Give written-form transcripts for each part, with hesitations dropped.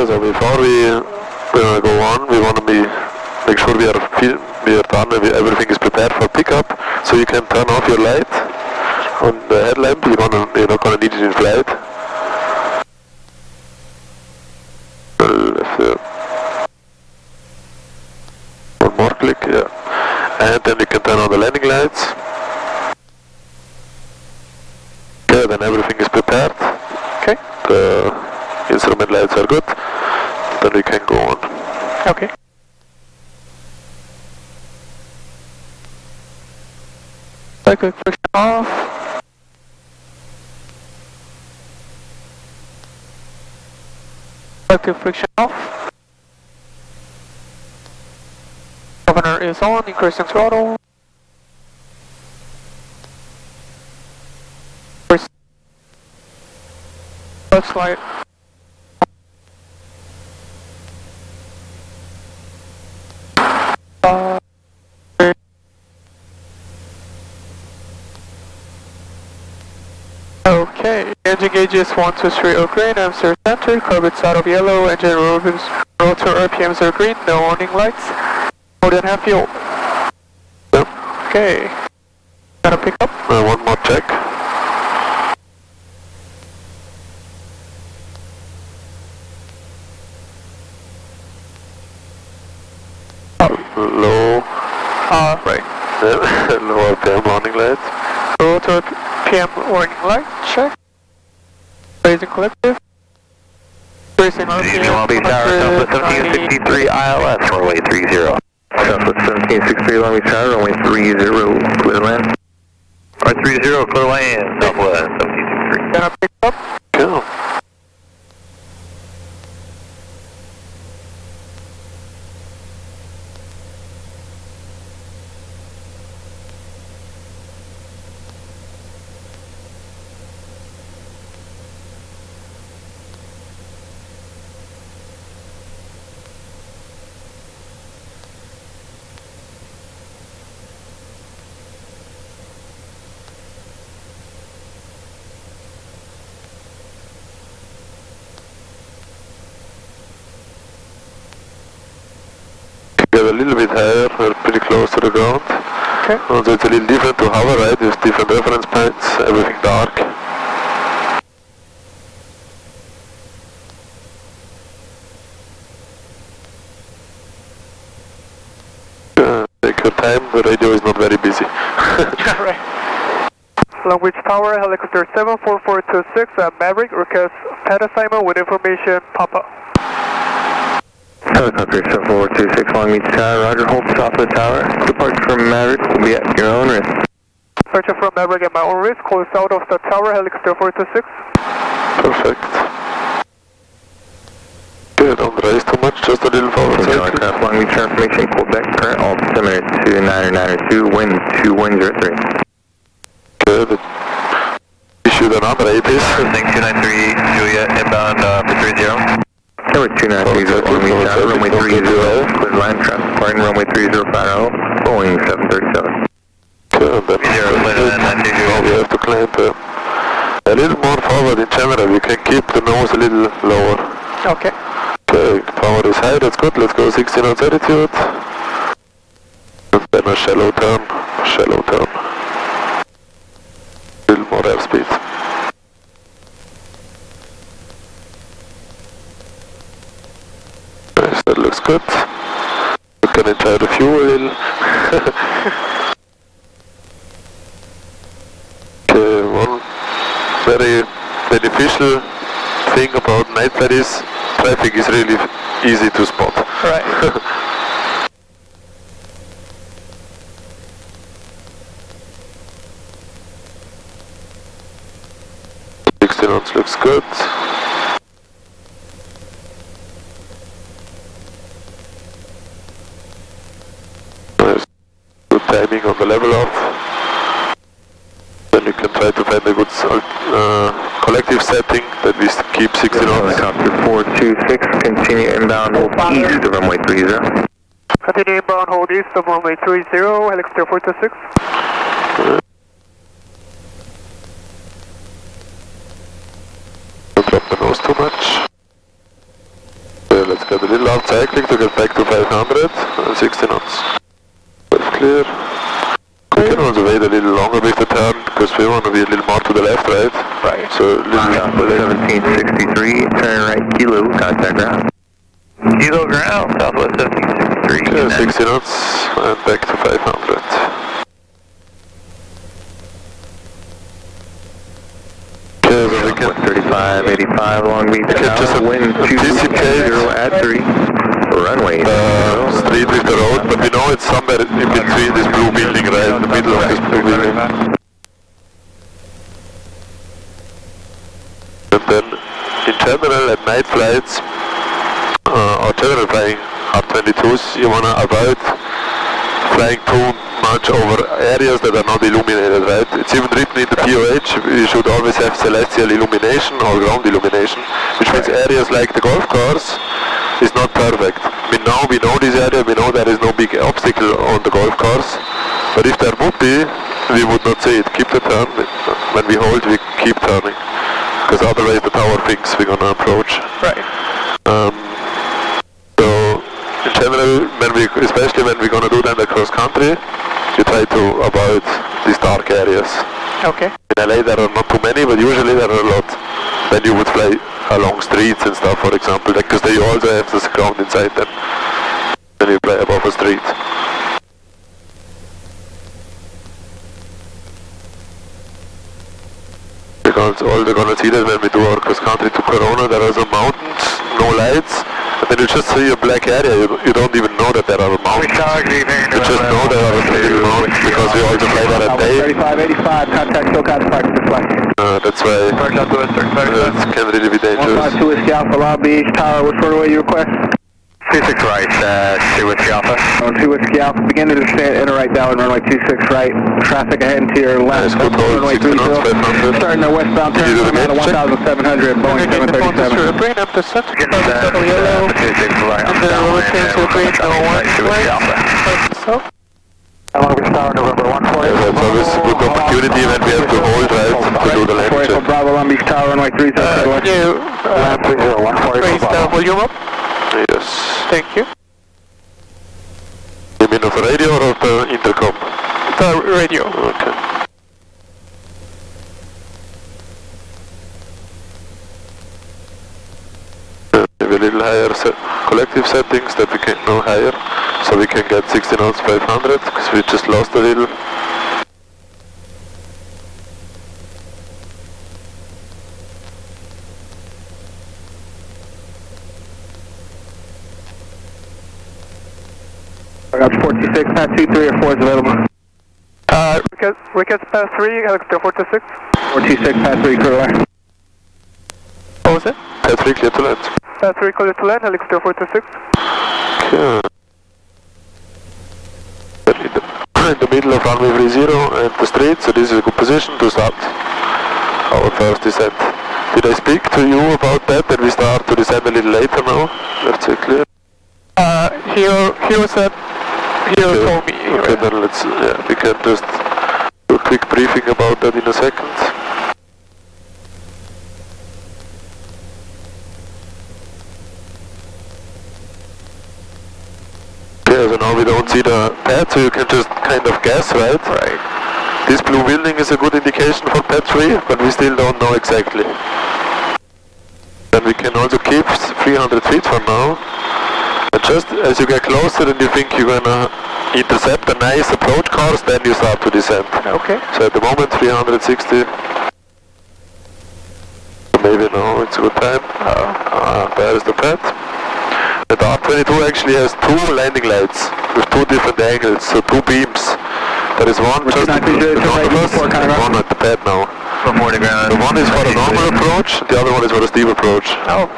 so before we go on, we want to make sure we are done and everything is prepared for pickup, so you can turn off your light on the headlamp. You're not gonna need it in flight. One more click, yeah. And then you can turn on the landing lights. Okay, then everything is prepared. Okay. The instrument lights are good. Then we can go on. Okay. Quick push off. Quick friction off. Governor is on, increasing throttle. Left slide. Okay, engine gauges 123 are green, amps are center, carburetors out of yellow, engine rotor RPMs are green, no warning lights, more than half fuel. Yep. Okay, gotta pick up. One more check. Low. Right. Low RPM warning lights. Rotor PM warning light, check. Raising collective. Raising RPM. Lobby Tower, Southwest 1763 ILS, runway 30. Southwest 1763 Lobby Tower, runway 30, clear land. R30, clear land, Southwest 1763. Gonna pick up. Cool. Get a little bit higher, we're pretty close to the ground. Okay. Also it's a little different to hover, right? With different reference points, everything dark. Take your time, the radio is not very busy. Yeah, right. Long Beach Tower, helicopter 74426, Maverick, request pad assignment with information, Papa. Helicopter 7426 Long Beach Tower, roger, hold stop of the tower. Departure from Maverick will be at your own risk. Departure from Maverick at my own risk, close out of the tower, helicopter 426. Perfect. Okay, don't raise too much, just a little forward circle. Aircraft Long Beach transformation, Quebec, current altimeter 2992, wind 2103. Good. Issued an number, APIS. Thanks 293, Juliet, inbound for 30. Number 293, Long Beach Tower, runway 30, clear line, traffic pardon, runway 3050, Boeing 737. Okay, then we have to climb a little more forward in general. You can keep the nose a little lower. Okay. Okay, power is high, that's good. Let's go 60 knots altitude. And then a shallow turn, A little more airspeed. Nice, that looks good. You can enjoy the fuel a little. Okay, one very beneficial thing about night flight is traffic is really easy to spot. Right. 60 knots looks good. Nice. Good timing on the level off. Then you can try to find a good collective setting that we keep 60 knots. Helicopter 426, continue inbound, hold east of runway 30. Continue inbound, hold east of runway 30, helicopter 426. Don't drop the nose too much. let's get a little out cycling to get back to 500 and 60 knots. That's clear. We can also wait a little longer with the turn because we want to be a little more to the left, right? Right. So a little 1763, turn right, kilo, contact ground. Kilo ground, southwest 1763. yeah, 60 knots and back to 500. Okay, so we can 35, 85, Long Beach Tower, wind 2-0 at 3, runway. street with the road, but we know it's somewhere in between this blue building, right? In the middle of this blue building. And then, in general, at night flights, or general flying R-22s, you want to avoid flying too much over areas that are not illuminated, right? It's even written in the POH, you should always have celestial illumination or ground illumination, which means areas like the golf course is not perfect. We know this area, we know there is no big obstacle on the golf course, but if there would be, we would not say it. Keep the turn. When we hold, we keep turning, because otherwise the tower thinks we're going to approach. Right. So, in general, especially when we're going to do that across country, you try to avoid these dark areas. Okay. In LA there are not too many, but usually there are a lot. Then you would fly along streets and stuff, for example, because they also have this ground inside them. Then you fly above a street. Because all they're gonna see that when we do our cross country to Corona, there are some mountains, no lights, and then you just see a black area. You don't even know that there are mountains. You just know there are little mountains because we also fly there at day. 3585, contact SoCal Park to flight. That's why it can really be dangerous. 152 Whiskey Alpha, Long Beach Tower, which runway you request? 26 right, 2 Whiskey Alpha. 2 Whiskey Alpha, begin to descend, enter right down, runway 26 right, traffic ahead and to your left. Nice, good hold, 60 knots, 500. Starting the westbound turn, amount of 1,700, Boeing 737. Bring up to center, double yellow, and then we'll change to green, no one, right, so. Long Beach Tower, November 140. Yeah, that's always a good opportunity when we have to hold, right, to do the landing check. Bravo, Long Beach Tower, runway 30. Land 30, 140. raise the volume up. Yes. Thank you. You mean of the radio or of the intercom? The radio. Okay. Maybe a little higher collective settings that we can go higher, so we can get 60 knots 500, because we just lost a little. I got 46, Pat 2, 3 or 4 is available. Request pass 3, Helicopter 426. 426, Pat 3, clear to land. What was it? Pass 3 clear to land. Pass 3, clear to land, Helicopter 426. Okay. In the middle of runway 30 and the street, so this is a good position to start our first descent. Did I speak to you about that we start to descend a little later now? Let's say clear. He said, told me. Okay, then let's, we can just do a quick briefing about that in a second. Okay, so now we don't see the pad, so you can just kind of guess, right? Right. This blue building is a good indication for pad 3, but we still don't know exactly. Then we can also keep 300 feet from now. And just as you get closer and you think you're gonna intercept a nice approach course, then you start to descend. Okay. So at the moment 360. Maybe now it's a good time. There is the pad. The R-22 actually has 2 landing lights with 2 different angles, so 2 beams. There is one just in front of us and one at the pad now. Before the ground. The one is for a normal approach, the other one is for a steep approach. Oh.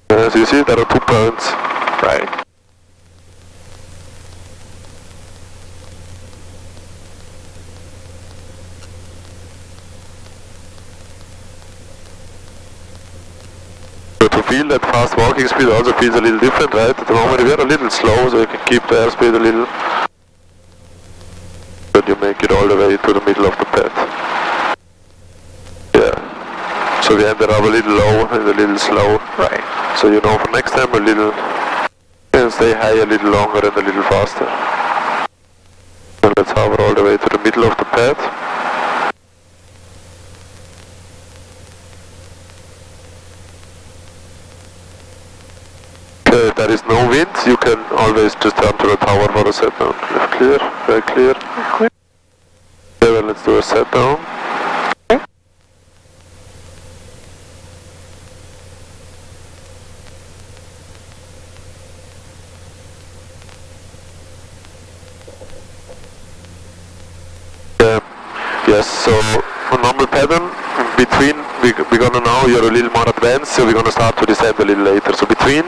So you see there are 2 points. Right. So to feel that fast walking speed also feels a little different, right? At the moment we are a little slow, so you can keep the airspeed a little. But you make it all the way to the middle of the pad. Yeah. So we ended up a little low and a little slow. Right. So you know for next time a little, and stay high a little longer and a little faster. And let's hover all the way to the middle of the pad. Okay, there is no wind, you can always just turn to the tower for a set down. Clear, very clear. Clear. Okay, well, let's do a set down. Yes, so a normal pattern, between, we're gonna now, you're a little more advanced, so we're gonna start to descend a little later. So between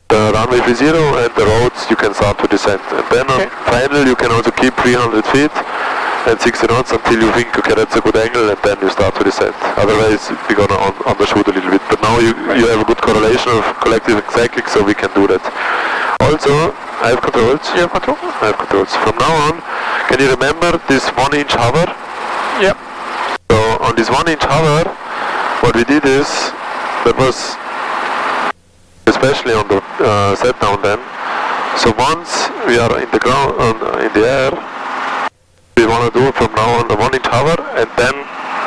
the runway 30 and the roads, you can start to descend. And then on final, you can also keep 300 feet and 60 knots until you think, okay, that's a good angle, and then you start to descend. Otherwise, we're gonna undershoot a little bit. But now you have a good correlation of collective executive, so we can do that. Also, I have controls. You have control? I have controls. From now on, can you remember this 1 inch hover? Yep. So on this 1 inch hover, what we did is, that was especially on the set down then, so once we are in the ground, in the air, we want to do from now on the 1 inch hover and then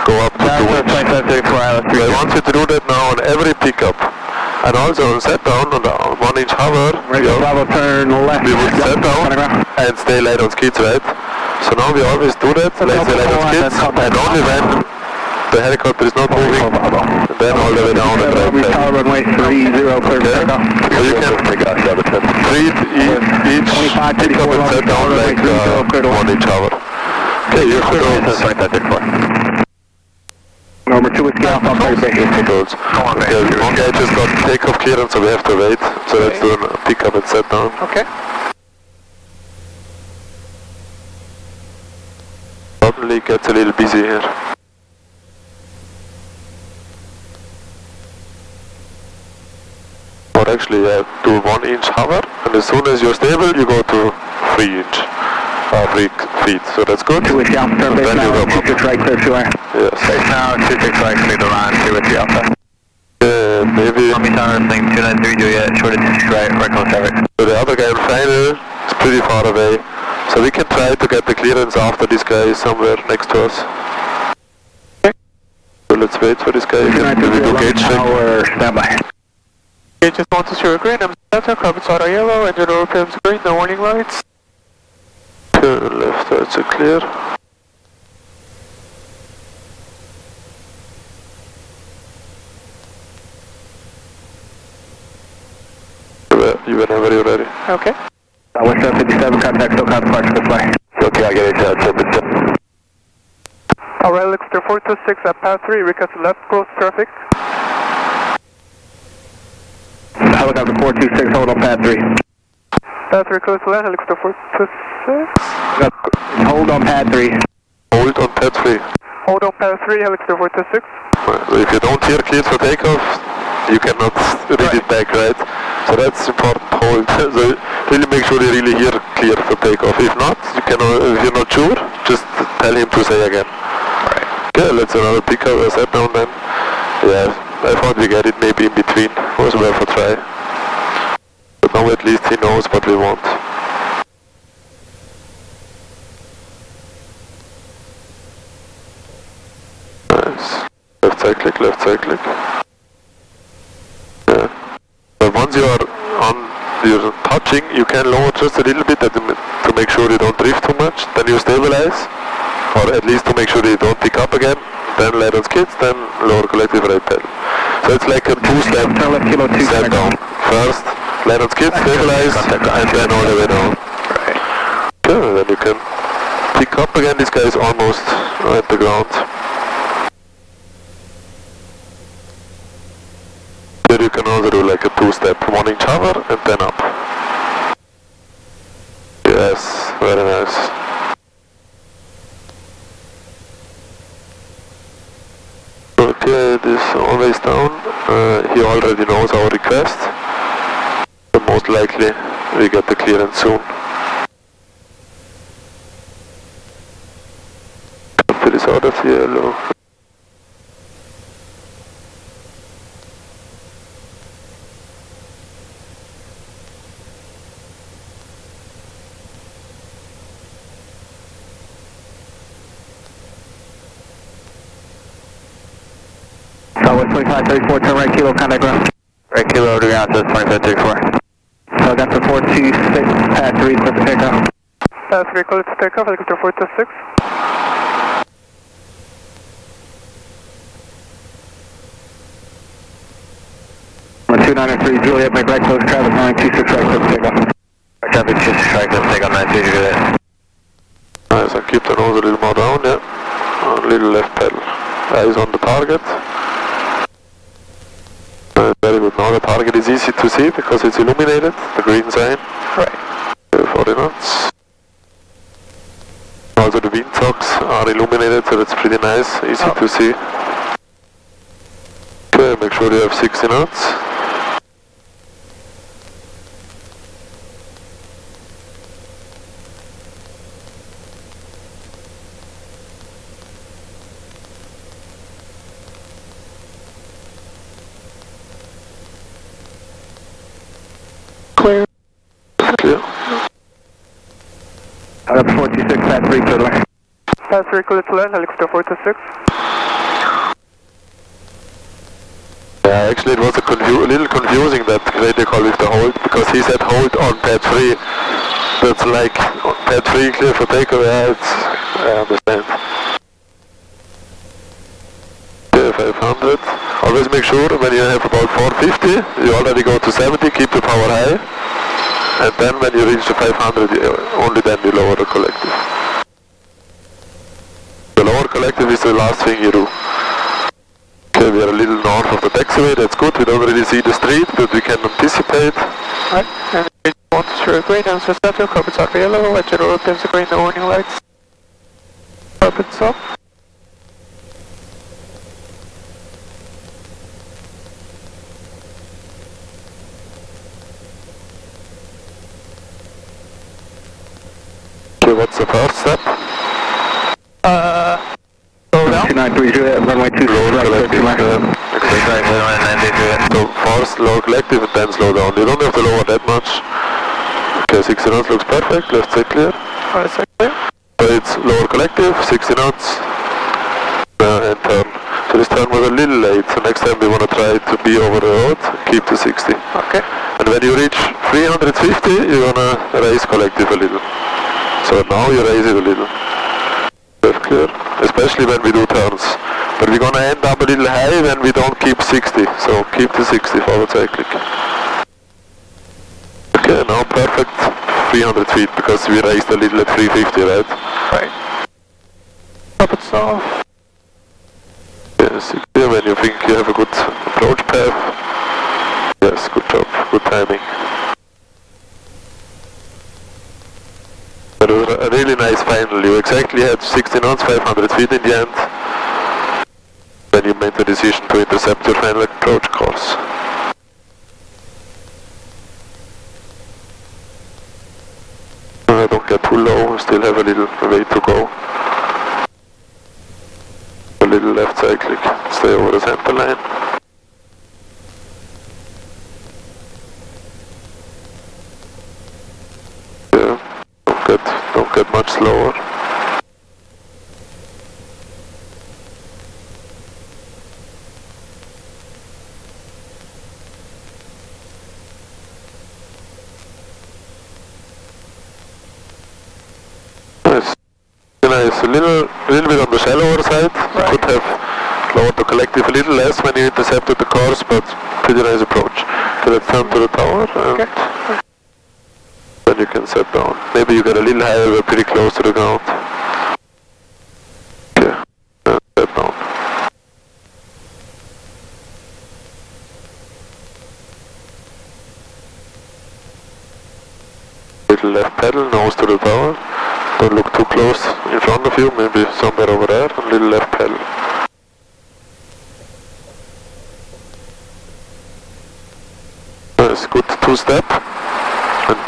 go up to 2 inch. I want you to do that now on every pickup. And also on set down, on the 1 inch hover, turn left. we would set down and stay light on skids, right? So now we always do that, let's say light on skids, and only when the helicopter is not moving, then all the way down and right side. Runway 30, clear So you can treat each pickup and set down like 1 inch hover. Okay, you have Number 2 is Alpha, controls. Okay, one guy just got takeoff clearance, so we have to wait. So let's do a pickup and set down. Okay. Suddenly it gets a little busy here. Or actually, do 1 inch hover, and as soon as you're stable, you go to 3 inch. 3 feet, so that's good. 2 is Alpha, turn base now, 26 right, clear 2 air. Yes. Base now, 26 right, clear to land, 2 with the Alpha. Maybe. Tommy Tanner thing, 293 Juliet, short of 26 right, right close traffic. So the other guy in final is pretty far away, so we can try to get the clearance after this guy is somewhere next to us. So let's wait for this guy. Can we do gauge check? Standby. Gauges 120 green, I'm center, carpets auto yellow, engine RPMs green, no warning lights. Left, right, so clear. Whenever you're ready. Okay. Western 57, contact SoCal departure this way. Okay, I get it. Alright, looks to 426 at path 3, request left close traffic. Helicopter 426, hold on pad 3. Path 3 close to land, looks to 426. Hold on pad 3. Hold on pad 3. Hold on path 3, helicopter 426. If you don't hear clear for takeoff, you cannot read it back, right? So that's important, hold. So really make sure you really hear clear for takeoff. If not, you can, if you're not sure, just tell him to say again. Okay, let's another pickup, set down then. Yeah, I thought we get it maybe in between. Was worth a try. But now at least he knows what we want. Nice. Left side click, left side click. Yeah. But once you are on, you're touching, you can lower just a little bit to make sure you don't drift too much. Then you stabilize, or at least to make sure you don't pick up again. Then light on skids, then lower collective right pedal. So it's like a two-step set down. First, light on skids, stabilize, and then all the way down. Okay, then you can pick up again. This guy is almost at the ground. Then you can also do like a two-step, 1 inch hover and then up. Yes, very nice. Okay, this always down. He already knows our request. So most likely we get the clearance soon. It is out of yellow. with 2534, turn right kilo, contact ground. Right kilo to ground, says 2534. So I got the 426, pad 3, clear for takeoff. Pad 3, clear to takeoff, helicopter 426. Number 2903, Juliet, make right close, traffic 926, right close, takeoff. Traffic 26, right close, takeoff 926, Juliet. Nice, and keep the nose a little more down, yeah. A little left pedal. Eyes on the target. Very good. Now the target is easy to see because it's illuminated, the green sign. Right. 40 knots. Also the windsogs are illuminated, so that's pretty nice, easy to see. Okay, make sure you have 60 knots. Clear. Clear. I got the 426, pad 3, clear to land. Pad 3, clear to land, helicopter 426. Yeah, actually it was a little confusing that radio call with the hold, because he said hold on pad 3. That's like pad 3 clear for takeoff. Yeah, I understand. Okay, 500. Always make sure when you have about 450, you already go to 70, keep the power high. And then when you reach the 500, only then you lower the collective. The lower collective is the last thing you do. Okay, we are a little north of the taxiway, that's good. We don't really see the street, but we can anticipate. Right, and we want to show green, and so center, carpets are yellow, and general pins are green, the warning lights. Carpets up. Okay, what's the first step? Slow down. 293, Juliet, runway 2, Lower right close, collective. So first lower collective and then slow down. You don't have to lower that much. Okay, 60 knots looks perfect, left side clear. Right side clear. So it's lower collective, 60 knots, and turn. So this turn was a little late, so next time we want to try to be over the road, keep to 60. Okay. And when you reach 350, you're gonna raise collective a little. So now you raise it a little. Left clear, especially when we do turns. But we're gonna end up a little high when we don't keep 60, so keep the 60 forward cyclic. Okay, now perfect 300 feet, because we raised a little at 350, right? Right. Carpets off. Yes, clear when you think you have a good approach path. Yes, good job, good timing. But a really nice final. You exactly had 60 knots, 500 feet in the end. Then you made the decision to intercept your final approach course. Don't get too low, still have a little way to go. A little left cyclic, stay over the center line. Yeah, don't get much slower. Nice, a little bit on the shallower side. Right. Could have lowered the collective a little less when you intercepted the course, but pretty nice approach. So let's turn to the tower and Okay. then you can set down. Maybe you get a little higher, we're pretty close to the ground. Okay, and set down. Little left pedal, nose to the tower. Don't look too close in front of you, maybe somewhere over there, a little left pedal. Nice, good two-step. And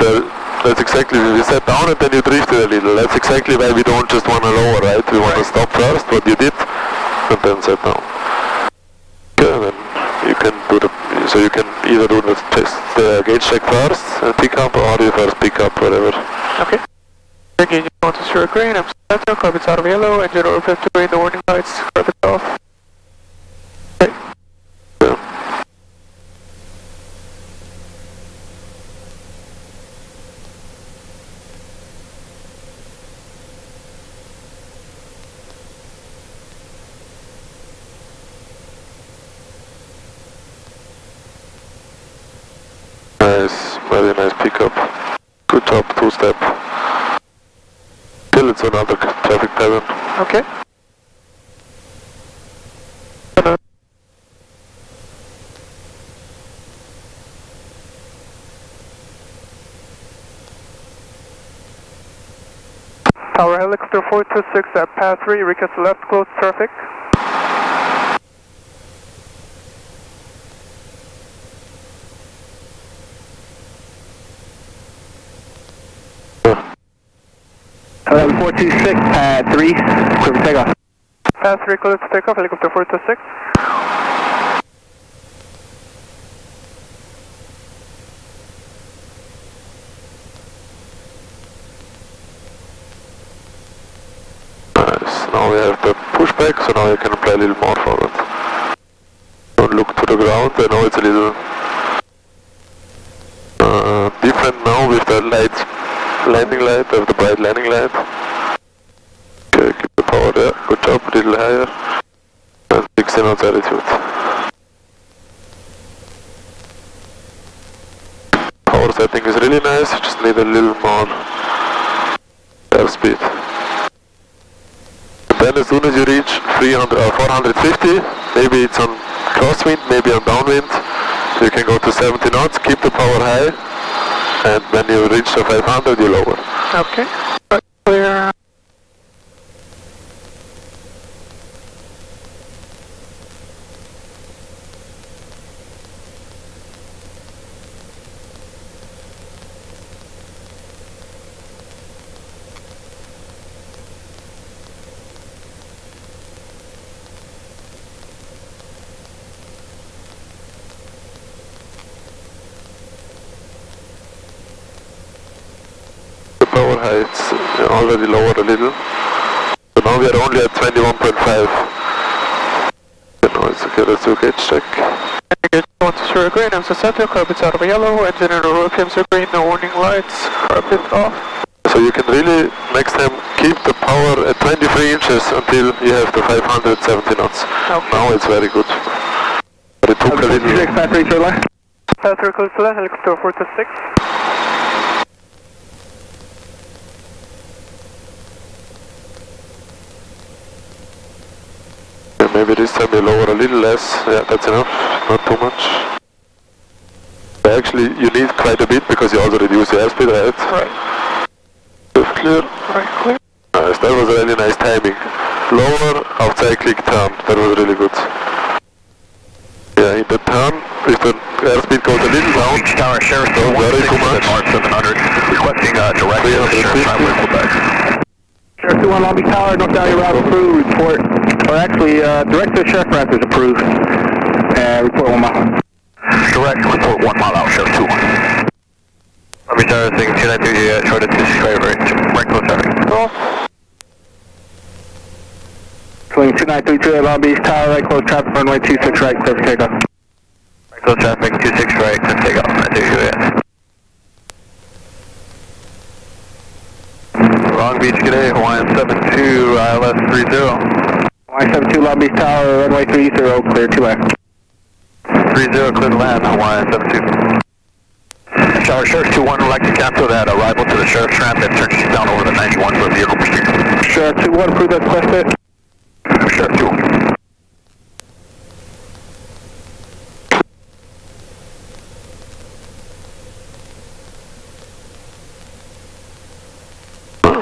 that's exactly, we sat down and then you drifted a little. That's exactly why we don't just want to lower, right? We want to stop first, what you did, and then set down. Okay, then you can do so you can either do the gauge check first and pick up, or you first pick up, whatever. Okay. Engine on to short green, I'm center, carpets out of yellow, engine over 50 green, the warning lights, carpets off. Okay. very nice pickup. Good job, two-step. Still it's another traffic pattern. Okay. Tower helicopter 426 at path 3, request left, close traffic. Hello, 426, pad 3, clear for takeoff. Path 3, clear to takeoff, helicopter 426. Nice, now we have the pushback, so now you can apply a little more forward. Don't look to the ground, I know it's a little different now with the landing light, of the bright landing light. Okay, keep the power there, good job, a little higher. And 16 knots altitude. Power setting is really nice, you just need a little more airspeed. Then as soon as you reach 300 or 450, maybe it's on crosswind, maybe on downwind, you can go to 70 knots, keep the power high, and when you reach the 500 you lower. Okay. Clear. Power heights already lowered a little. So now we are only at 21.5. Now it's okay, let's do a gauge check. Gauge 120 green, I'm center, carpet's out of yellow, engine and RPMs are green, no warning lights, carpet off. So you can really, next time, keep the power at 23 inches until you have the 570 knots. Okay. Now it's very good. But it took a little... Path 3, clear line. Path 3, close to left, helicopter 426. Maybe this time you lower a little less. Yeah, that's enough. Not too much. Actually, you need quite a bit because you also reduce your airspeed, right? Right. Clear. Right, clear. Nice, that was really nice timing. Lower, outside click turn. That was really good. Yeah, in the turn, if the airspeed goes a little down, Beach Tower, Sheriff, don't worry too much. North 700, requesting direct to the Sheriff's Highway, Quebec. Sheriff 21 Long Beach Tower, North Valley Route approved, report. Or actually, direct to the Sheriff Raptors approved. Report 1 mile. Direct, report 1 mile out, Sheriff 21. Long Beach Tower, thing 293, short at 265, right close traffic. Swing 2932 at Long Beach Tower, right close traffic, runway 26 right, clear for takeoff. Right close traffic, 26 right, clear take off, 932, Long Beach, g'day, Hawaiian 72, ILS 30. Hawaiian 72 Long Beach Tower, runway 30, clear 2A. 30, clear to land, Hawaiian 72. Tower, Sheriff 21 would like to cancel that arrival to the Sheriff's ramp and turn you down over the 91 for vehicle pursuit. Sheriff 21, approve that request. Sheriff 21.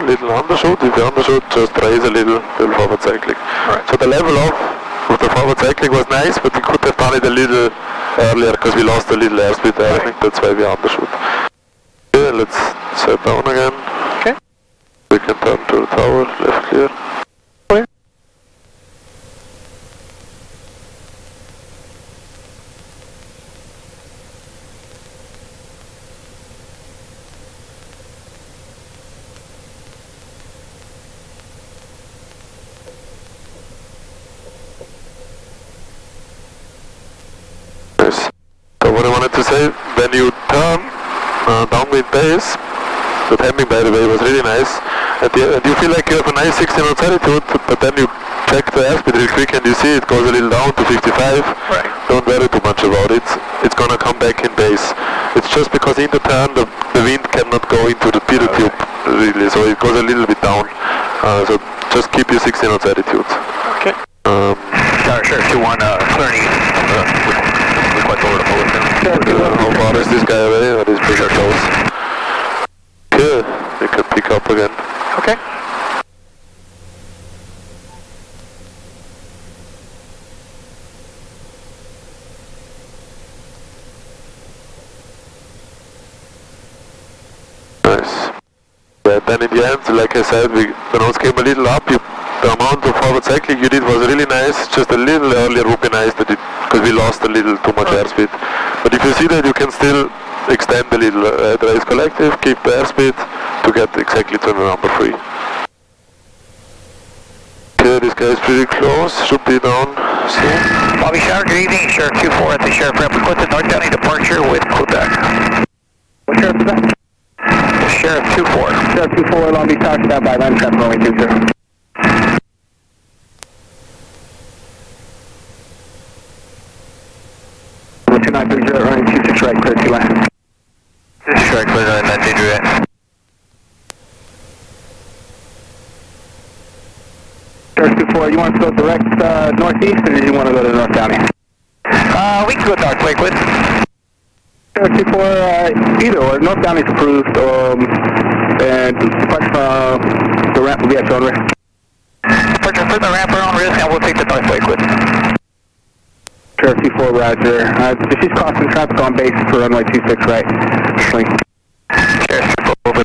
Little undershoot, if you undershoot, just raise a little forward cycling. Right. So the level off with the forward cycling was nice, but we could have done it a little earlier because we lost a little airspeed there. I think that's why we undershoot. Okay, let's set down again. Okay. We can turn to the tower, left clear. Clear. Nice. So what I wanted to say, when you turn downwind base, the timing by the way was really nice, and you feel like you have a nice 16 knots altitude, but then you check the airspeed real quick and you see it goes a little down to 55. Right. Don't worry too much about it. It's gonna come back in base. It's just because in the turn the wind cannot go into the pitot tube really, so it goes a little bit down. So just keep your 60 knots attitude. Okay. Sure, 2-1, clearing east. We're quite over the bullet. How far is this guy away? Or is pretty close? Okay, we can pick up again. Okay. Nice. Yeah, then in the end, like I said, the nose came a little up. The amount of forward cycling you did was really nice. Just a little earlier would be nice because we lost a little too much airspeed. But if you see that, you can still extend a little. Race collective, keep the airspeed to get exactly to the number 3. Okay, this guy is pretty close. Should be down soon. Bobby Sheriff, good evening. Sheriff 2-4 at the Sheriff ramp. Requested North County departure with Quebec. What sheriff is that? Sheriff 2-4. Sheriff 2-4, Long Beach Tower, stand by, land traffic runway 20. 2930, running 26 right, clear to land. 26 right, clear to land, danger right. Sheriff 2-4, you want to go direct northeast, or do you want to go to North County? We can go North Lakewood. Sheriff 2-4, either or. North County's approved, and the ramp will be at your own risk. Departure for the ramp our own risk, and we'll take the North Lakewood. Sheriff 2-4, roger. She's crossing traffic on base for runway 26 right. Swing. Sheriff 2-4, over.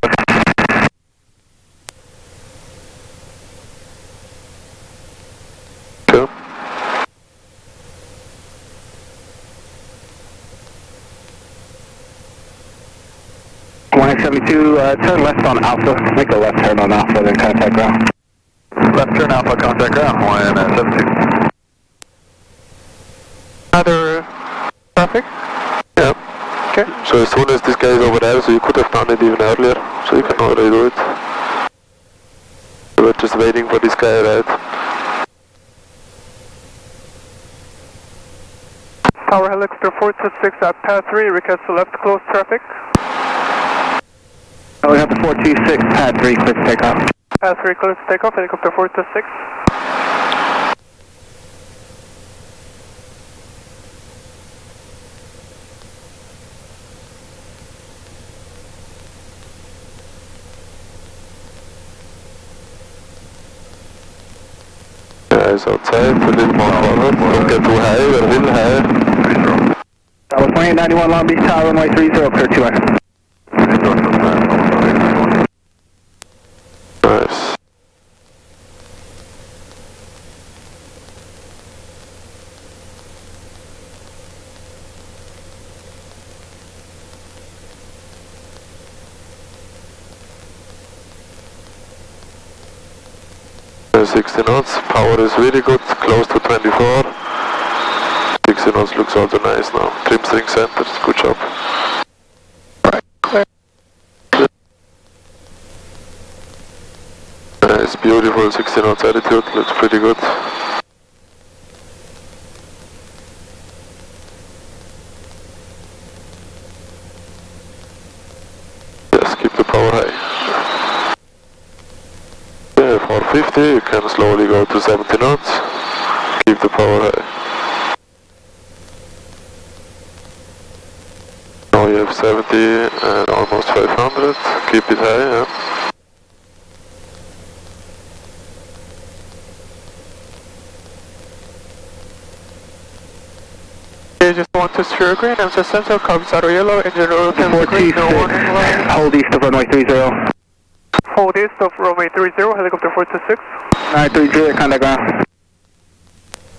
Cool. Turn left on Alpha. Make a left turn on Alpha, then contact ground. Left turn Alpha, contact ground, 172. Another traffic? Yeah. Okay. So as soon as this guy is over there, so you could have done it even earlier, so you can already do it. We were just waiting for this guy, right? Tower helicopter 426 at path 3, request to left close traffic. We have the 426, pad 3, clear to take off. Path 3 clear to take off, helicopter 426. Guys outside, a little more forward, don't get too high, we're a little high. That was 2891 Long Beach Tower, runway 30, clear to land. Nice. Uh, 60 knots, power is really good, close to 24. 60 knots looks also nice now. Trim string centers, good job. Nice, beautiful 60 knots attitude, looks pretty good. Just keep the power high. Yeah, 450, you can slowly go to 70 knots. Keep the power high. Now you have 70 and almost 500. Keep it high, yeah. Just 123 green, MC Central, carbon saddle yellow, engine oil temperature green, no warning light. Hold east of runway 30. Hold east of runway 30, helicopter 426. 930, contact ground.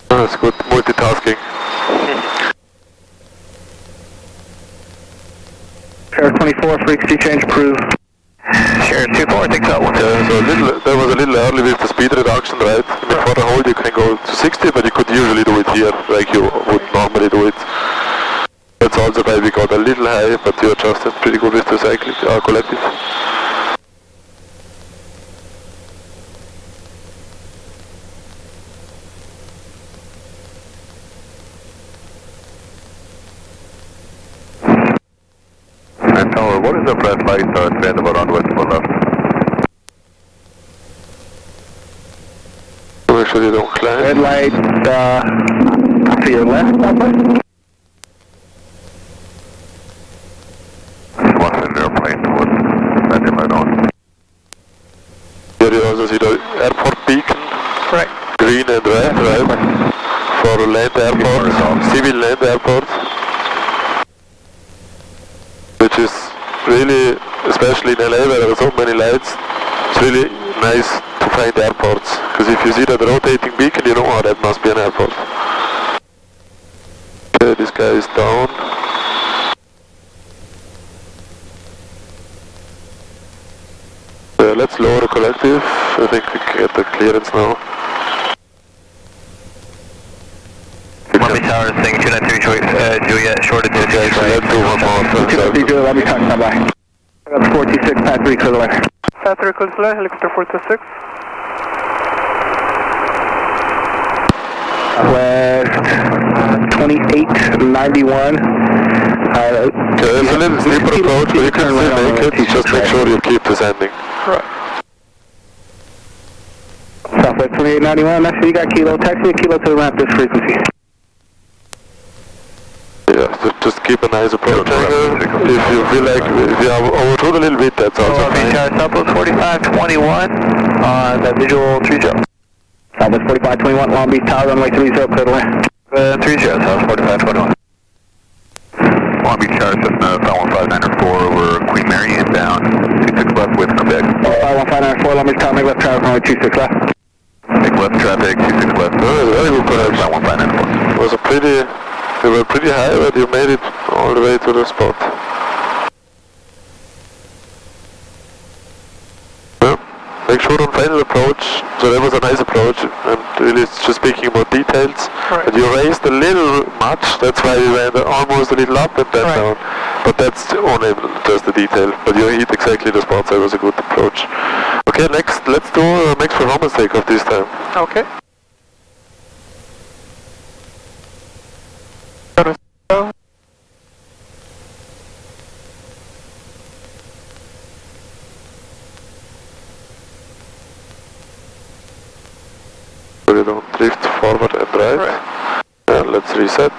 That's good, multitasking. Sheriff 24, frequency change approved. Sheriff 2-4, takes out 1. Yeah, so that was a little early with the speed reduction, right? I mean, for the hold you can go to 60, but you could usually do it here, like you would normally do it. That's also why we got a little high, but you adjusted pretty good with the cycling, collective. what is the red light at the end of our runway to the left? Make sure you don't climb. Red light, to your left, Southwest. What's in the airplane? What's that light on? Here you also see the airport beacon. Right. Green and red, right? For land airport, civil land airport. Which is really, especially in LA where there are so many lights, it's really nice to find airports. Because if you see that rotating beacon, you know, oh, that must be an airport. Okay, this guy is down. Let's lower the collective. I think we can get the clearance now. Lobby Tower saying 293 Juliet, shorted to Okay, so let's do one more. 293 Lobby Tower, stand by. That's 426, Pat 3, clear the line. Pat 3, clear the line, helicopter 426. West 2891. Okay, there's a little steeper approach, but you can still make it. Just make sure you keep descending. Right. Southwest 2891, next you got Kilo, taxi a Kilo to the ramp, this frequency. Yeah, just keep a nice approach angle. If you feel like, if you have overshoot a little bit, that's also fine. Southwest 4521 on that visual 30. Southwest 4521, Long Beach Tower, runway 30, clear the line. 30, Southwest 4521. Long Beach Tower, Cessna 51594 over Queen Mary, inbound 26 left with Quebec. 51594, Long Beach Tower, make left traffic, runway 26 left. Make left traffic, 26 left. No, it's a very good connection. 51594. It was a pretty, they were pretty high, but you made it all the way to the spot. Yeah. Make sure on final approach, so that was a nice approach, and really it's just speaking about details. Right. But you raised a little much, that's why you went almost a little up and then down. But that's only just the detail, but you hit exactly the spot, so it was a good approach. Okay, next, let's do a max performance takeoff this time. Okay. So you don't drift forward and right. And let's reset.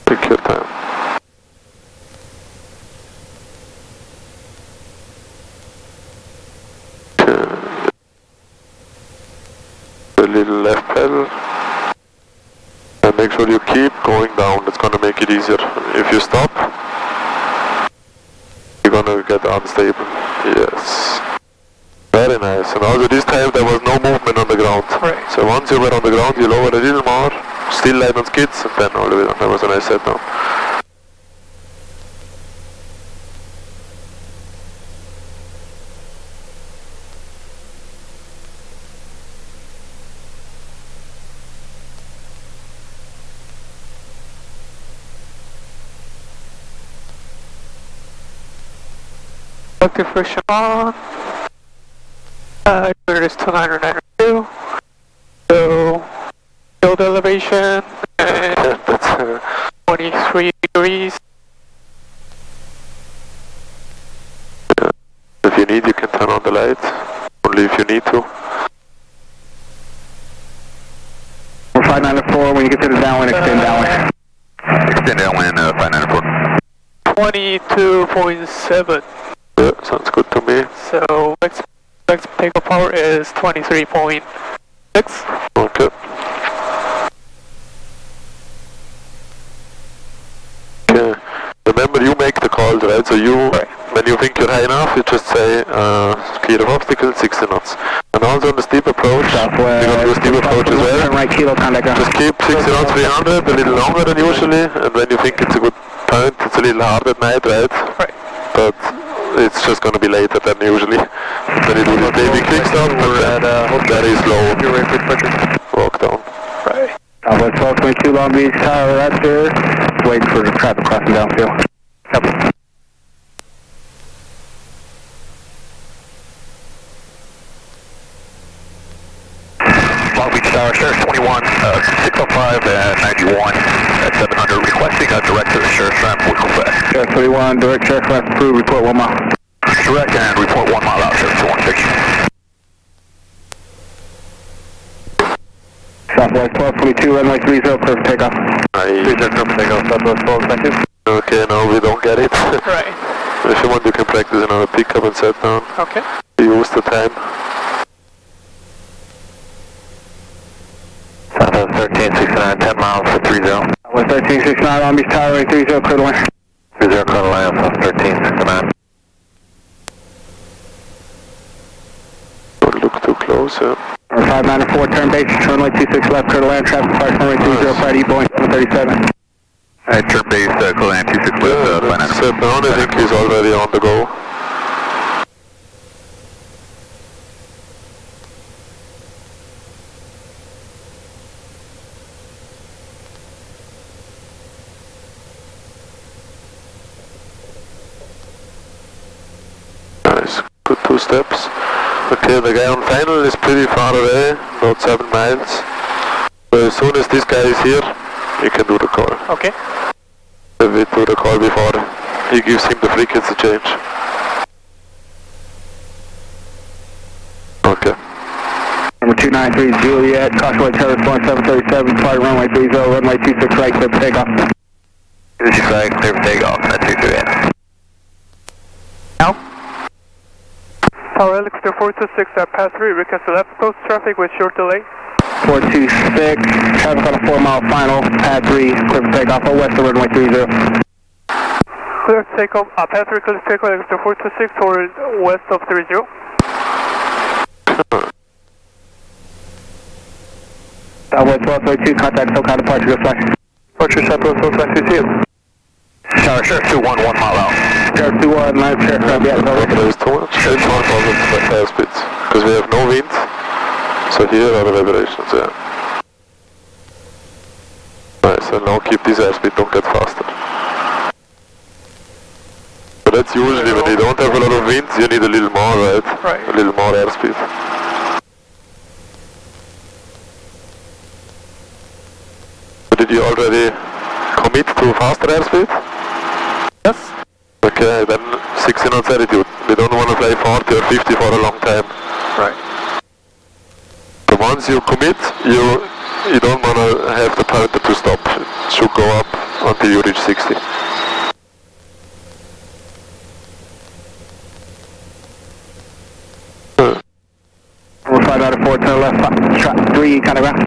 Take your time. Okay. A little left pedal. And make sure you keep going down, that's gonna make it easier. If you stop, you're gonna get unstable. Yes. Very nice. And also this time there was no movement on the ground. Right. So once you were on the ground, you lowered a little more, still land on skids, and then all the way down. That was a nice set now. Active friction on. Here it is 2992. So, build elevation and That's 23 degrees. if you need, you can turn on the light. Only if you need to. 594, when you get to the downwind, extend downwind. Extend downwind 594. 22.7. Yeah, sounds good to me. So, max takeoff power is 23.6. Okay. Okay. Remember, you make the calls, right? So you, when you think you're high enough, you just say, clear of obstacles, 60 knots. And also on the steep approach, you're going to do a steep approach as well. Right, Kilo, contact ground. Just keep 60 knots 300, a little longer than usually, and when you think it's a good point, it's a little hard at night, right? Right. But it's just going to be later than usually. Then you do this baby kickstart, and then very slow walk down. Right. Southwest 1222 Long Beach Tower, Raptor. Just waiting for the traffic crossing downfield. Copy. Long Beach Tower, Sheriff 21, 605 5 at 91 at 700, requesting a direct to the sheriff's ramp, Wickle Fast. Sheriff 31, direct sheriff ramp approved, report 1 mile. Direct and report 1 mile out, Sheriff 216. Southwest 1222, runway 30, clear for takeoff. 30, clear for takeoff, Southwest 12, thank you. Okay, no, we don't get it. Right. If you want, you can practice another pickup and set down. Okay. Use the time. Southwest 1369, 10 miles for 30. Southwest 1369, Long Beach Tower, runway 30, clear to land. 30, clear to land, South 1369. Don't look too close, yeah. 594, turn base, runway 26 left, clear to land, traffic fire, runway 30, Friday, Boeing 737. Alright, turn base, clear to land, 26 left, Yeah, set down, I think he's already on the go. Nice, good 2 steps. Okay, the guy on final is pretty far away, about 7 miles. So as soon as this guy is here, you can do the call. Okay. We do the call before he gives him the frequency change. Okay. Number 293, Juliet, Caution Terrace 1737, flight runway 30, runway 26 right, clear for takeoff. 26 right, clear for takeoff, that's 28. Now? Tower Helix to 426 at pass 3, request left coast traffic with short delay. 426, traffic on a 4 mile final, pad 3, clear for takeoff, or west of runway 30. Clear to takeoff, pad 3, clear to takeoff, Helix to 426 toward west of 30. Southwest 1232, contact SoCal departure, good flight. Departure Southwest 1222. Sheriff 21, 1 mile out. Sheriff 21, line Sheriff ramp, yeah, Okay, there's too much. It's not problem for airspeed, because we have no wind. So here are the vibrations, yeah. Nice, and now keep this airspeed, don't get faster. But that's usually when you don't have a lot of wind, you need a little more, right? Right. A little more airspeed. So did you already commit to faster airspeed? Yes. Okay, then 60 knots altitude. We don't want to fly 40 or 50 for a long time. Right. So once you commit, you don't want to have the pointer to stop. It should go up until you reach 60. We'll find out at 4, turn left, track 3, kind of ground.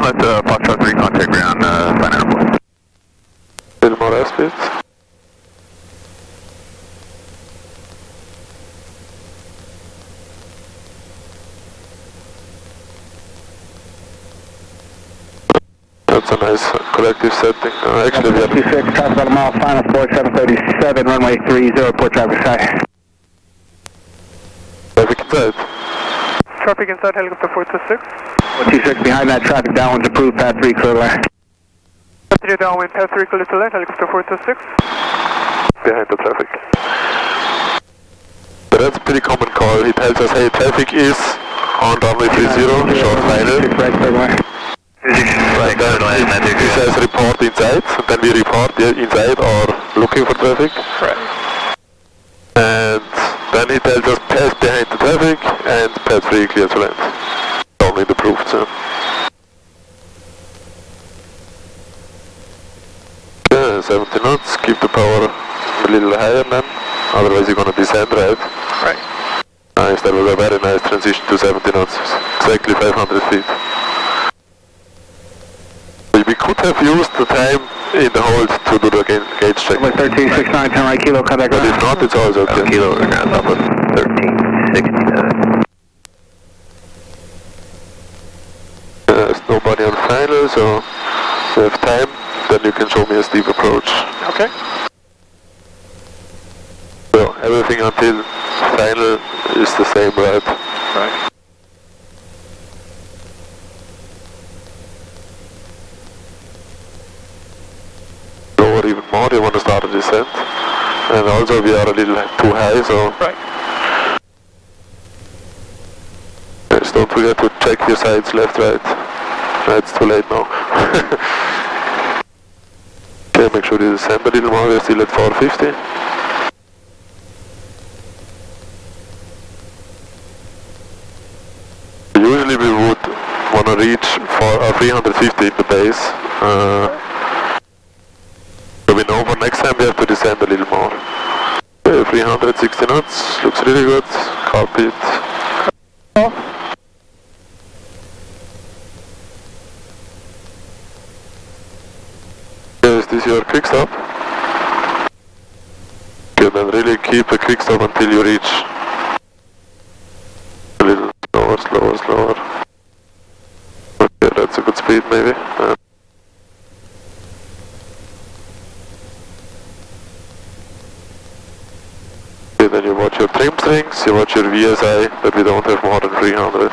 Let Foxtrot 3 contact ground, sign out of A little more airspeed. That's a nice collective setting. Actually, we are 26, traffic on a mile final, 4737, runway 30, port traffic side. traffic inside. Traffic inside helicopter 426. 26 behind that traffic, downwind's approved, pad 3, clear to land. Continue downwind, pass 3, clear to land, helicopter 426. Behind the traffic. But that's a pretty common call. He tells us, hey, traffic is on runway 30, short final. Right, clear to land. He says report inside, and then we report inside or looking for traffic. Right. And then he tells us pass behind the traffic and pass 3 clear to land. Only the proof, so. Okay, 70 knots, keep the power a little higher then, otherwise you're gonna descend, right? Right. Nice, that was a very nice transition to 70 knots, exactly 500 feet. We could have used the time in the hold to do the gauge check. Runway 1369, turn right, kilo, contact But ground. if not, it's also okay. Kilo to ground, Southwest 1369. There's nobody on final, so we have time, then you can show me a steep approach. Okay. So everything until final is the same, right? Right. Lower even more, you want to start a descent. And also we are a little too high, so Right. just don't forget to check your sides left, right. It's too late now. Okay, make sure you descend a little more, we're still at 450. Usually we would want to reach for 350 in the base. So we know for next time we have to descend a little more. 360 knots, looks really good. Copy it. Is this your quick stop? Okay, then really keep a quick stop until you reach. A little slower, slower, slower. Okay, that's a good speed maybe. Okay, then you watch your trim strings, you watch your VSI, that we don't have more than 300.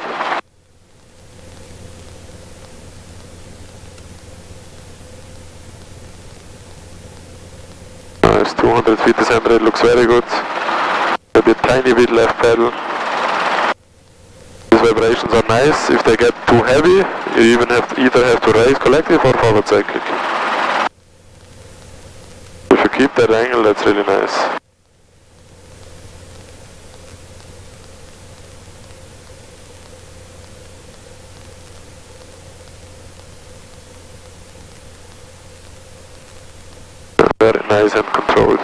Nice, 200 feet descent rate looks very good. Maybe a tiny bit left pedal. These vibrations are nice. If they get too heavy, you even either have to raise collective or forward cyclic. If you keep that angle, that's really nice. Very nice and controlled.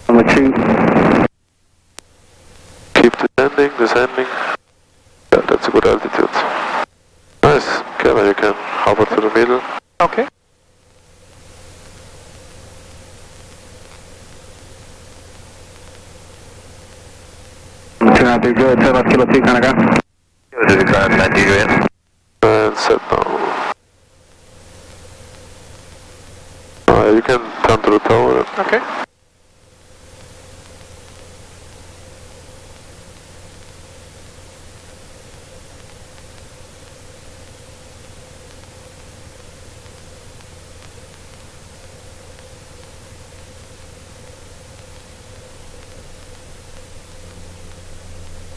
Number 2. Keep descending, descending. Yeah, that's a good altitude. Nice. Okay, then you can hover to the middle. Okay. Number 2 out there, good. 7 kilo 2, kind of go. This is ground 90 in. And set now. You can turn to the tower. Okay.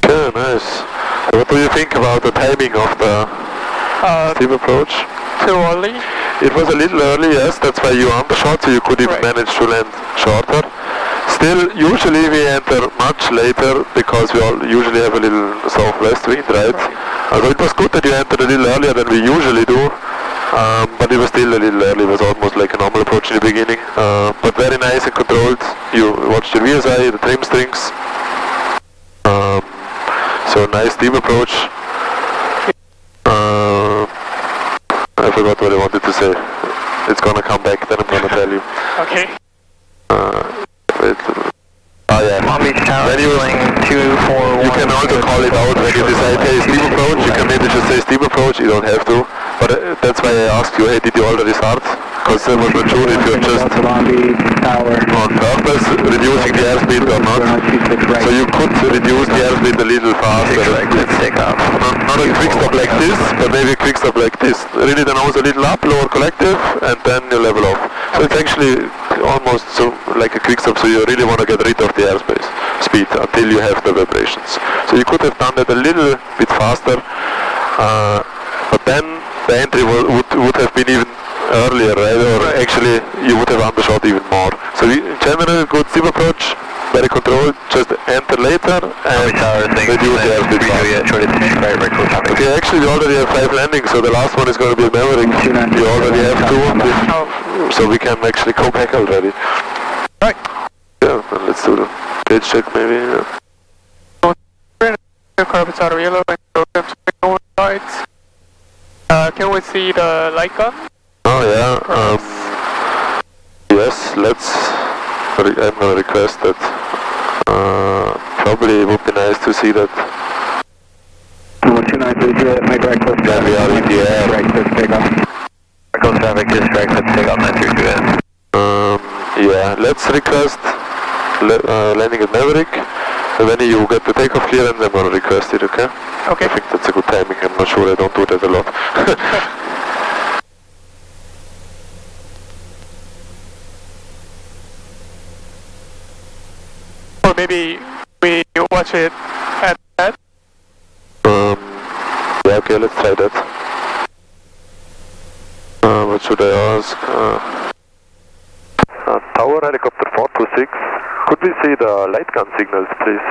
Okay, nice. What do you think about the timing of the steep approach? Too early. It was a little early, yes, that's why you undershot, so you could even manage to land shorter. Still, usually we enter much later because we all usually have a little southwest wind, right? So it was good that you entered a little earlier than we usually do, but it was still a little early. It was almost like a normal approach in the beginning, but very nice and controlled. You watched your VSI, the trim strings. So nice deep approach. I forgot what I wanted to say. It's gonna come back, then I'm gonna tell you. Okay. Wait. Yeah. Palm Beach Tower, When you can also call it out when you decide, hey, steep approach. You can maybe just say steep approach, you don't have to. But that's why I asked you, hey, did you already start? Because I was not sure if you're just Palm Beach Tower. on purpose reducing the airspeed or not. So you could reduce the airspeed a little faster. Let's take off. Not a quick stop like this, but maybe a quick stop like this. Really the nose a little up, lower collective, and then you level off. So it's actually almost so like a quick stop, so you really want to get rid of the airspace speed until you have the vibrations. So you could have done that a little bit faster, but then the entry would have been even earlier, right? Or actually you would have undershot even more. So in general, good steep approach, very controlled, just enter later and reduce the airspeed fast. Okay, actually we already have 5 landings, so the last one is going to be a Maverick. We already have 2, so we can actually go back already. Right. Yeah, then let's do the page check maybe. Carpets out of yellow and program to north sides. Can we see the light gun? Oh yeah, yes, I'm gonna request that. Probably it would be nice to see that. Number 293, make right close Then we are in the air. Right close takeoff. Close traffic, just right close takeoff, 932 in. Yeah, let's request landing at Maverick. And when you get the takeoff clearance, I'm gonna request it, okay? Okay. I think that's a good timing, I'm not sure, I don't do that a lot. Or maybe we watch it at that. Yeah, okay, let's try that. What should I ask? Tower helicopter 426. Could we see the light gun signals, please?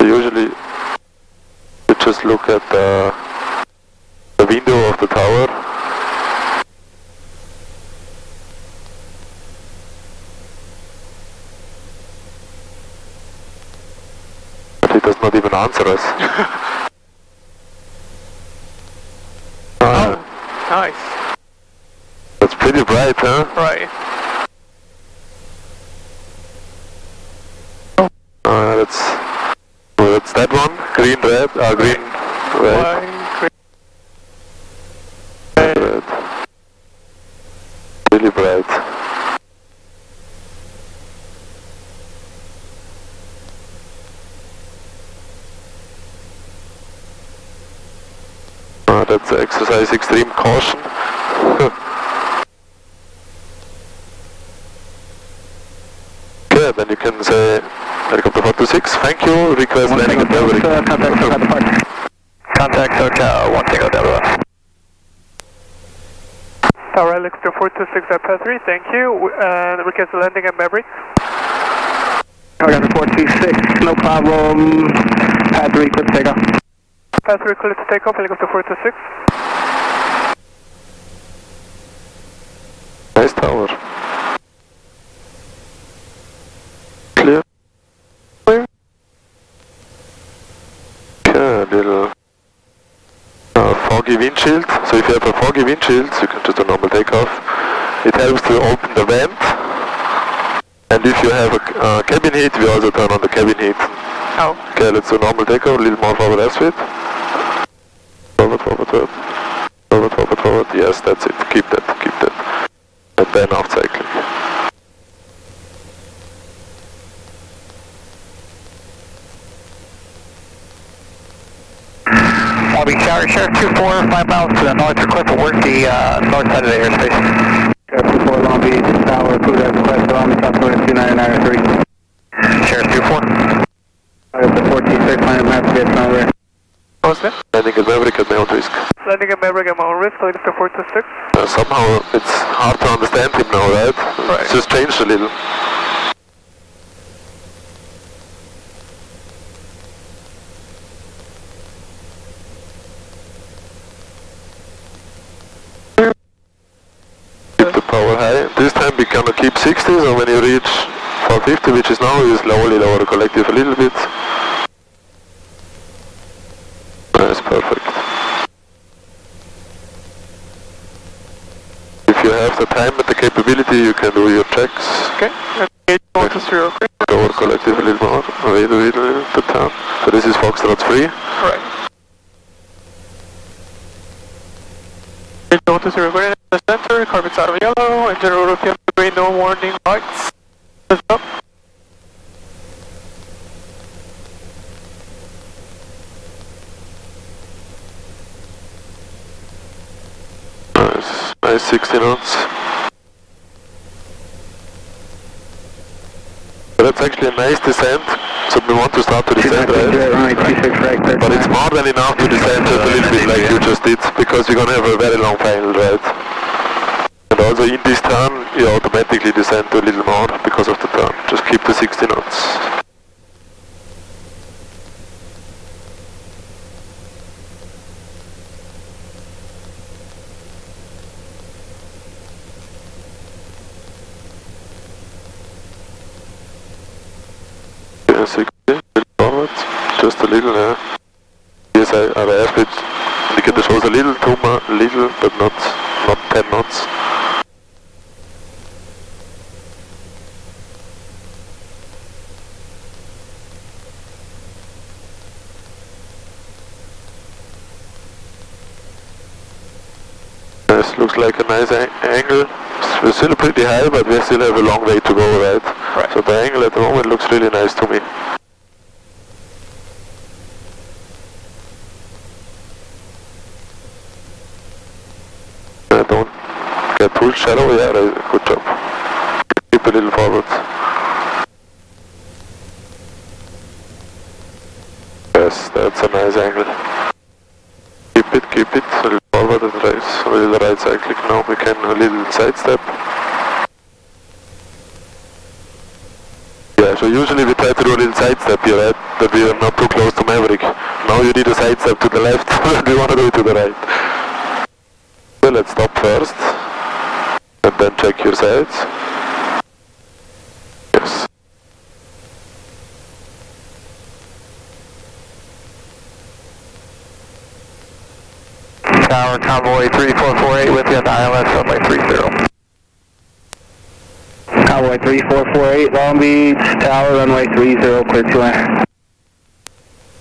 Usually, you just look at the window of the tower. But he does not even answer us. Oh, nice. That's pretty bright, huh? Right. That's that one. Green, red, green, red. White, green, Red. Really bright. That's exercise extreme caution. Okay, then you can say helicopter 426, thank you, request landing at Maverick. Contact Hotel 1 Tower helicopter 426 at path 3, thank you. Request landing at Maverick. Helicopter 426, no problem. Pad 3, clear to take off. Path 3 clear to take off, helicopter 426. Nice tower. Clear. Okay, a little foggy windshield. So if you have a foggy windshield, you can just do normal takeoff. It helps to open the vent. And if you have a cabin heat, we also turn on the cabin heat. Oh. Okay, let's do normal takeoff, a little more forward airspeed. Forward, forward, forward. Forward, forward, forward. Yes, that's it. Keep that, keep that. And then aft cycling. Wallaby Tower, Sheriff 24, 5 miles to the north, request to work the north side of the airspace. Sheriff 24, Long Beach, Tower, approved as requested, on the Southwest 29903. Sheriff 24. Helicopter 426, line of navigation on rear. What was that? Landing at Maverick at my own risk. Landing at Maverick at my own risk, helicopter 426. Somehow it's hard to understand him now, right? Right. It's just changed a little. Keep the power high. This time we're gonna keep 60, so when you reach 450, which is now, you slowly lower the collective a little bit. Nice, perfect. If you have the time and the capability, you can do your checks. Okay, engage 123, okay. Lower collective a little more. Wait a little to turn. So this is Foxtrot 3. Right. Engage 123, okay. The center, carpets out of yellow, engine rotor PM green, no warning lights. Let's go. Nice, nice 60 knots. That's actually a nice descent, so we want to start to descend, right? But it's more than enough to descend just a little bit like you just did, because you're gonna have a very long final, right? And also in this turn, you automatically descend to a little more because of the turn. Just keep the 60 knots. Yeah, 60, forward, just a little, yeah. Yes, our airspeed indicator shows a little too much, little, but not 10 knots. This looks like a nice angle. We're still pretty high, but we still have a long way to go, right? Right. So the angle at the moment looks really nice to me. shallow, yeah, right, good job. Keep a little forward. Yes, that's a nice angle. Keep it, a little forward and right, a little right cyclic now, we can a little side step. Yeah, so usually we try to do a little side step here, right, that we are not too close to Maverick. Now you need a side step to the left, and we want to do it to the right. So let's stop first, and then check your sides. Yes. Tower, convoy 3448 with you on the ILS runway 30. Convoy 3448, Long Beach, Tower, runway 30, clear to land.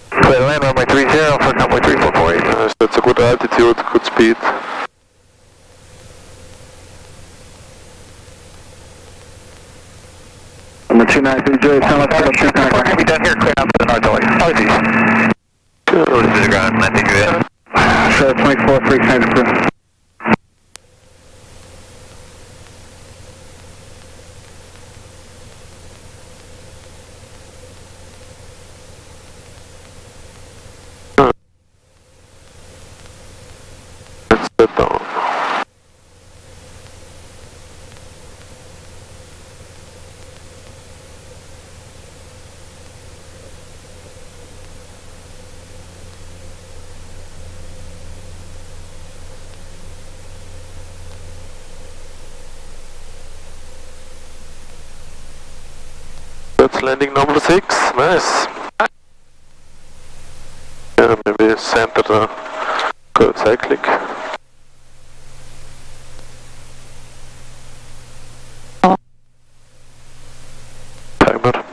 Clear to land, runway 30 for convoy 3448. Yes, that's a good altitude, good speed. Number 293, Joey, tell us about 294. Can be done here, clear out to the north only. Apologies. Go to the ground, I think you're in. Sure, 24, 3, change of crew. Let's set down. That's landing number 6, nice. Yeah, maybe center the good cyclic. Timer.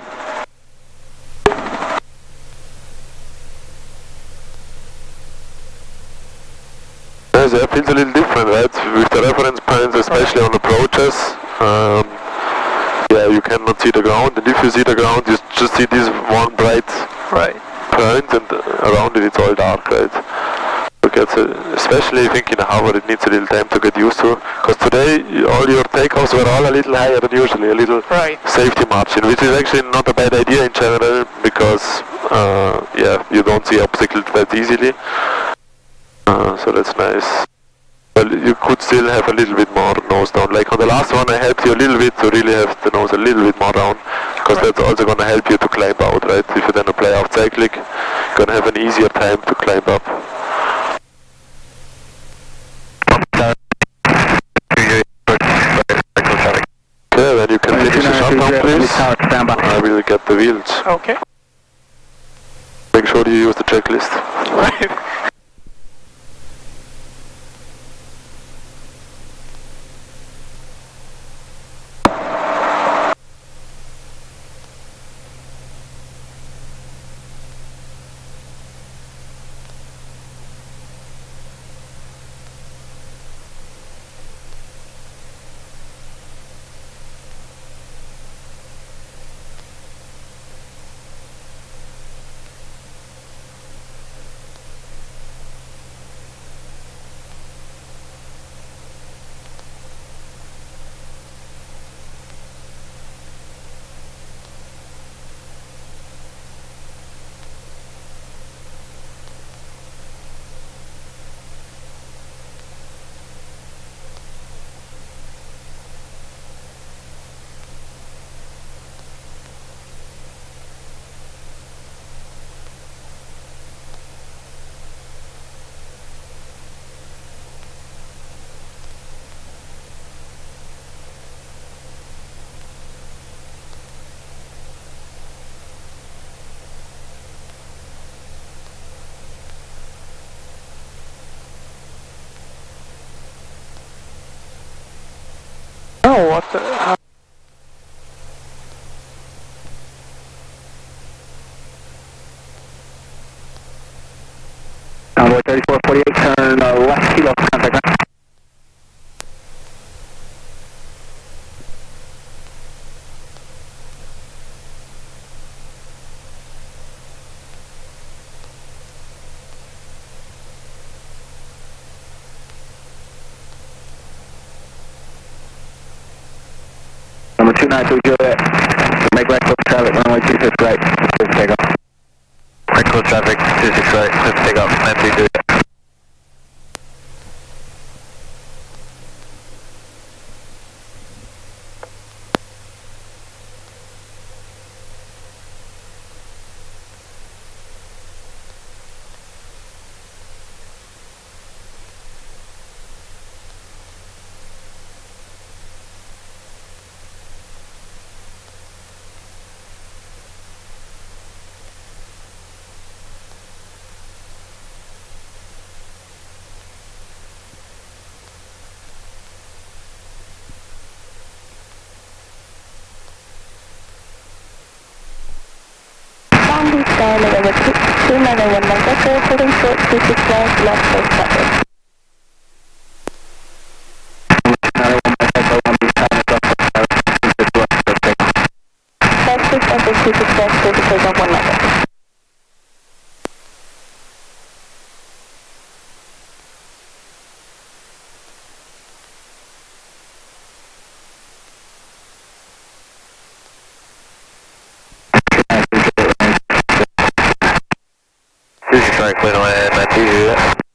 Nice, yeah, feels a little different, right? With the reference points, especially on approaches. Yeah, you cannot see the ground, and if you see the ground, you just see this one bright point, and around it it's all dark, right? So especially I think in a hover it needs a little time to get used to, because today all your takeoffs were all a little higher than usually, a little safety margin, which is actually not a bad idea in general, because yeah, you don't see obstacles that easily, so that's nice. Well, you could still have a little bit more nose down. Like on the last one I helped you a little bit to really have the nose a little bit more down, because that's also going to help you to climb out, right? If you then apply out cyclic, you're going to have an easier time to climb up. Okay, then you can finish the shutdown, please. I will get the wheels. Okay. Make sure you use the checklist. Right. Oh, what the... Convoy 3448, turn left kilo, contact ground. 293 Juliet. Make right close traffic, runway 26 right. Clear for takeoff. Right close traffic, 26 right, clear for takeoff, 93 Juliet. Long Beach Sky, November 291 Echo, holding short 26 miles left coast traffic. 6 enter 26 left, clear to takeoff 1 level. Sorry, clear to land, 93 Juliet.